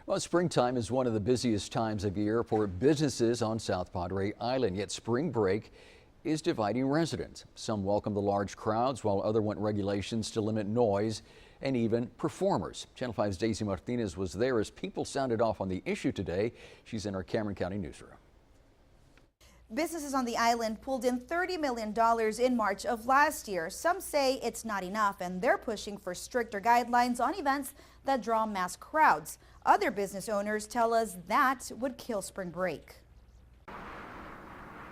Well, springtime is one of the busiest times of year for businesses on South Padre Island, yet spring break is dividing residents. Some welcome the large crowds, while others want regulations to limit noise and even performers. Channel 5's Daisy Martinez was there as people sounded off on the issue today. She's in our Cameron County newsroom. Businesses on the island pulled in $30 million in March of last year. Some say it's not enough, and they're pushing for stricter guidelines on events that draw mass crowds. Other business owners tell us that would kill spring break.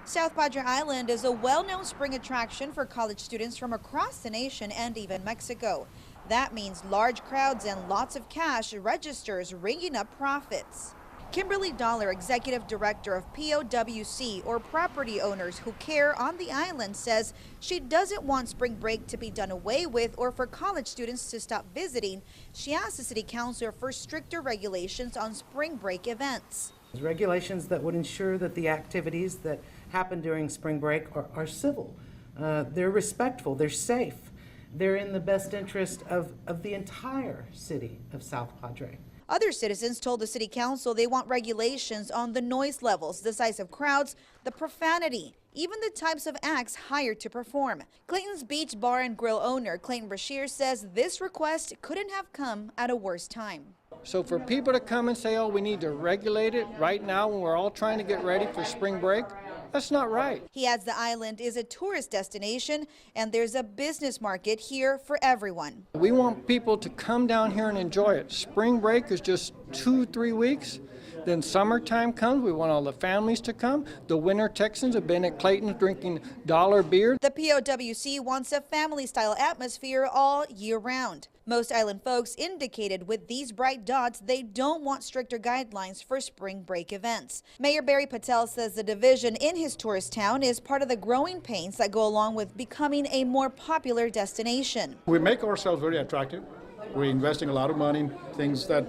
South Padre Island is a well-known spring attraction for college students from across the nation and even Mexico. That means large crowds and lots of cash registers ringing up profits. Kimberly Dollar, Executive Director of POWC, or Property Owners Who Care on the island, says she doesn't want spring break to be done away with or for college students to stop visiting. She asked the City Council for stricter regulations on spring break events. Regulations that would ensure that the activities that happen during spring break are civil, they're respectful, they're safe, they're in the best interest of the entire city of South Padre. Other citizens told the City Council they want regulations on the noise levels, the size of crowds, the profanity, even the types of acts hired to perform. Clayton's Beach Bar and Grill owner Clayton Brashear says this request couldn't have come at a worse time. So for people to come and say, oh, we need to regulate it right now when we're all trying to get ready for spring break, that's not right. He adds the island is a tourist destination and there's a business market here for everyone. We want people to come down here and enjoy it. Spring break is just 2-3 weeks. Then summertime comes, we want all the families to come. The winter Texans have been at Clayton drinking dollar beer. The POWC wants a family-style atmosphere all year round. Most island folks indicated with these bright dots they don't want stricter guidelines for spring break events. Mayor Barry Patel says the division in his tourist town is part of the growing pains that go along with becoming a more popular destination. We make ourselves very attractive. We're investing a lot of money in things that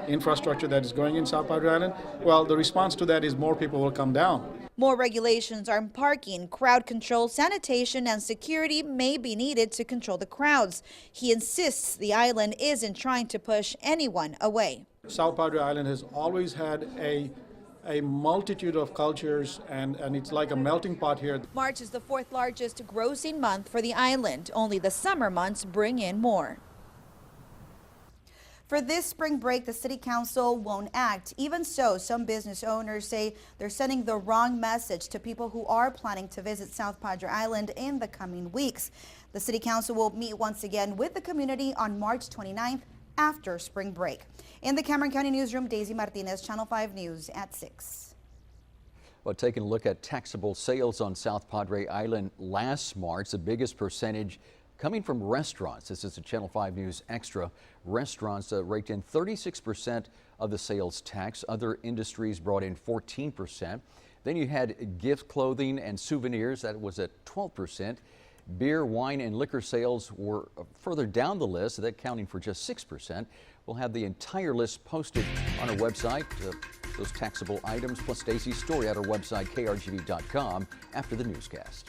infrastructure that is going in South Padre Island. Well, the response to that is more people will come down. More regulations on parking, crowd control, sanitation, and security may be needed to control the crowds. He insists the island isn't trying to push anyone away. South Padre Island has always had a multitude of cultures, and it's like a melting pot here. March is the fourth largest grossing month for the island. Only the summer months bring in more. For this spring break, the City Council won't act. Even so, some business owners say they're sending the wrong message to people who are planning to visit South Padre Island in the coming weeks. The City Council will meet once again with the community on March 29th after spring break. In the Cameron County newsroom, Daisy Martinez, Channel 5 News at 6. Well, taking a look at taxable sales on South Padre Island last March, the biggest percentage coming from restaurants. This is a Channel 5 News Extra. Restaurants raked in 36% of the sales tax. Other industries brought in 14%. Then you had gift, clothing, and souvenirs. That was at 12%. Beer, wine, and liquor sales were further down the list, that counting for just 6%. We'll have the entire list posted on our website. Those taxable items plus Stacy's story at our website, krgv.com, after the newscast.